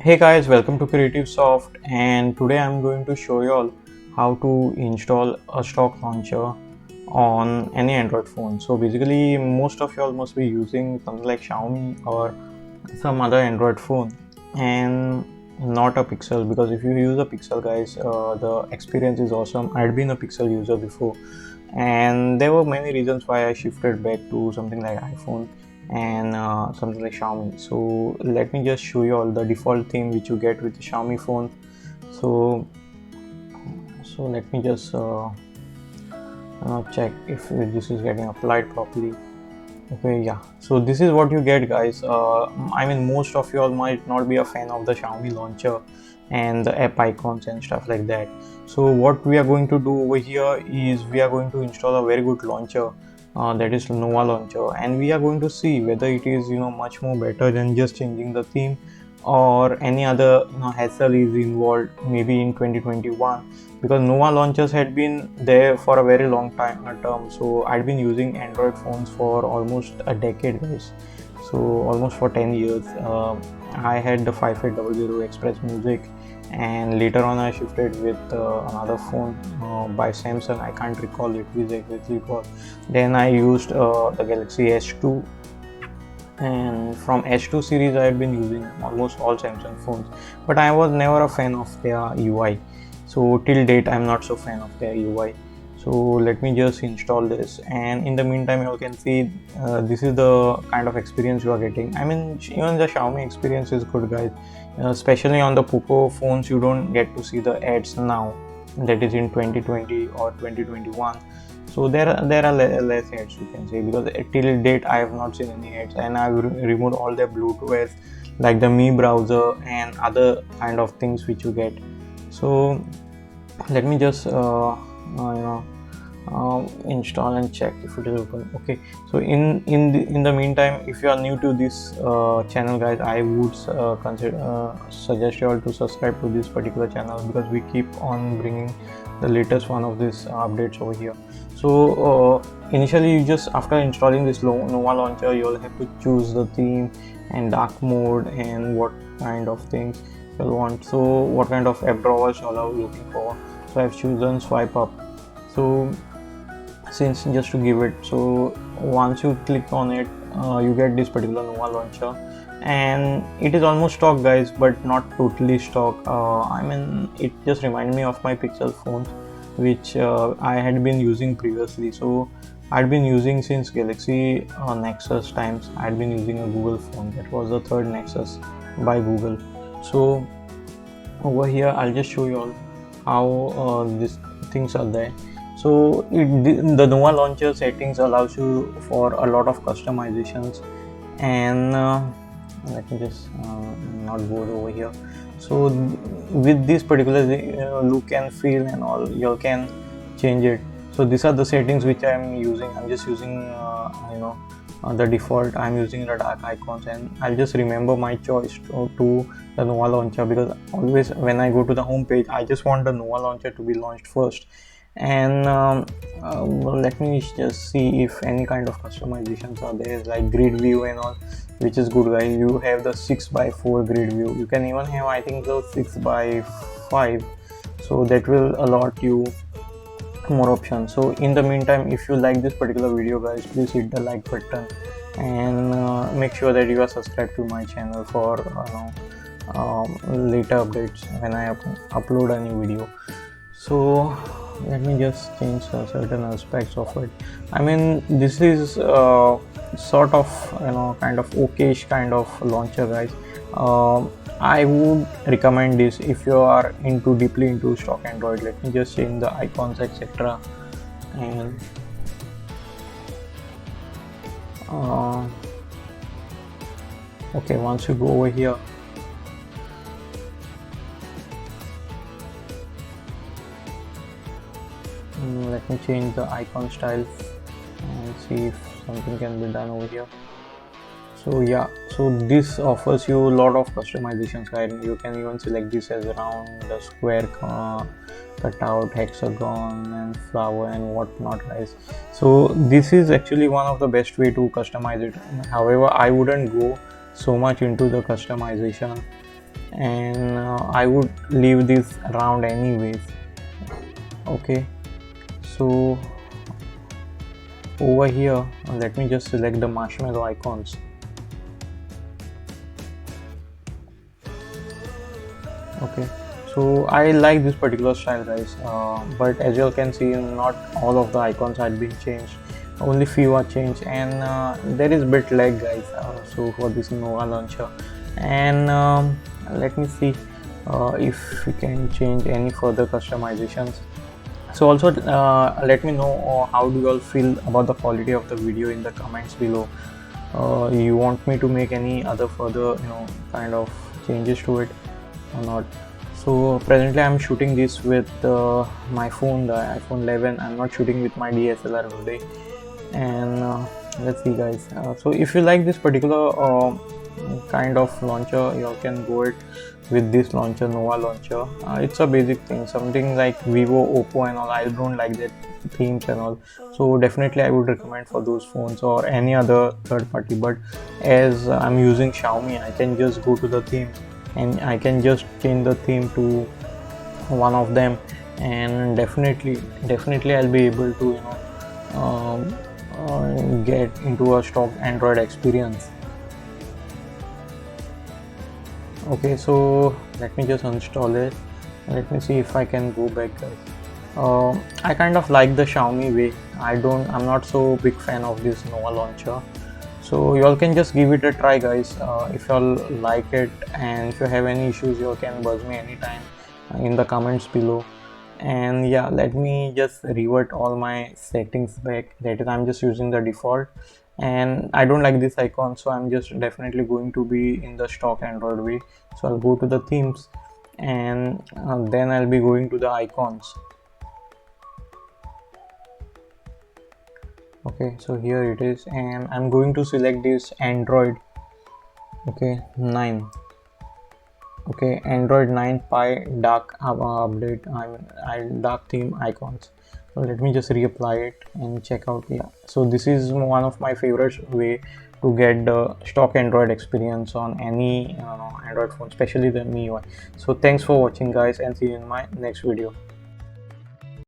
Hey guys, welcome to Creative Soft, and today I'm going to show you all how to install a stock launcher on any Android phone. So basically most of y'all must be using something like Xiaomi or some other Android phone and not a Pixel, because if you use a Pixel guys, the experience is awesome. I'd been a Pixel user before and there were many reasons why I shifted back to something like iPhone and something like Xiaomi. So let me just show you all the default theme which you get with the Xiaomi phone. So let me just check if this is getting applied properly. Okay, yeah, so this is what you get guys. I mean, most of you all might not be a fan of the Xiaomi launcher and the app icons and stuff like that. So what we are going to do over here is we are going to install a very good launcher, that is Nova launcher, and we are going to see whether it is much more better than just changing the theme, or any other hassle is involved maybe in 2021, because Nova launchers had been there for a very long time term. So I'd been using Android phones for almost a decade guys, so almost for 10 years. I had the 5800 Express Music, and later on I shifted with another phone by Samsung. I can't recall it which exactly it was. Then I used the Galaxy S2, and from H2 series I had been using almost all Samsung phones, but I was never a fan of their UI. So till date I'm not so fan of their UI. So let me just install this, and in the meantime you can see this is the kind of experience you are getting. I mean, even the Xiaomi experience is good guys, especially on the Poco phones. You don't get to see the ads now, that is in 2020 or 2021. So there are less ads, you can say, because till date I have not seen any ads, and I've removed all the Bluetooth like the Mi browser and other kind of things which you get. So let me just install and check if it is open. Okay, so in the meantime, if you are new to this channel guys, I would suggest you all to subscribe to this particular channel, because we keep on bringing the latest one of these updates over here. So initially, you just after installing this Nova launcher, you'll have to choose the theme and dark mode and what kind of things you'll want. So what kind of app drawers you are looking for. So I've chosen swipe up. So since just to give it, so once you click on it, you get this particular Nova launcher, and it is almost stock guys, but not totally stock. I mean, it just reminded me of my Pixel phones which I had been using previously. So I'd been using since Galaxy Nexus times. I'd been using a Google phone, that was the third Nexus by Google. So over here I'll just show you all how these things are there. So the Nova launcher settings allows you for a lot of customizations, and let me just not go over here. So with this particular look and feel and all, you can change it. So these are the settings which I'm using. I'm just using the default. I'm using the dark icons, and I'll just remember my choice to the Nova launcher, because always when I go to the home page, I just want the Nova launcher to be launched first. And well, let me just see if any kind of customizations are there, like grid view and all, which is good guys. You have the 6x4 grid view. You can even have, I think, the 6x5, so that will allot you more options. So in the meantime, if you like this particular video guys, please hit the like button, and make sure that you are subscribed to my channel for later updates when I upload a new video. So let me just change certain aspects of it. I mean, this is sort of kind of okayish kind of launcher guys. I would recommend this if you are deeply into stock Android. Let me just change the icons, etc. And okay, once you go over here, let me change the icon style and see if something can be done over here. So yeah, so this offers you a lot of customizations, right? You can even select this as round, the square, cutout, hexagon, and flower and whatnot guys. So this is actually one of the best way to customize it. However, I wouldn't go so much into the customization. and I would leave this around anyways. Okay, so over here let me just select the marshmallow icons. Okay, so I like this particular style, guys, but as you all can see, not all of the icons had been changed, only few are changed, and there is bit lag, guys, so for this Nova launcher. And let me see if we can change any further customizations. So also let me know how do you all feel about the quality of the video in the comments below. You want me to make any other further kind of changes to it or not? So presently I'm shooting this with my phone, the iPhone 11. I'm not shooting with my DSLR today. And let's see, guys, so if you like this particular kind of launcher, you all can go it with this launcher, Nova launcher. It's a basic thing, something like Vivo, Oppo and all. I don't like that themes and all, so definitely I would recommend for those phones or any other third party. But as I'm using Xiaomi, I can just go to the theme and I can just change the theme to one of them, and definitely I'll be able to get into a stock Android experience. Okay, so let me just uninstall it. Let me see if I can go back, guys. I kind of like the Xiaomi way. I'm not so big fan of this Nova launcher. So you all can just give it a try, guys, if you all like it, and if you have any issues, you all can buzz me anytime in the comments below. And yeah, let me just revert all my settings back. That is, I'm just using the default, and I don't like this icon, so I'm just definitely going to be in the stock Android way. So I'll go to the themes, and then I'll be going to the icons. Okay, so here it is, and I'm going to select this Android, okay, 9. Okay, Android 9 Pie dark update. I dark theme icons. So let me just reapply it and check out. Yeah, so this is one of my favorite way to get the stock Android experience on any Android phone, especially the MIUI. So thanks for watching, guys, and see you in my next video.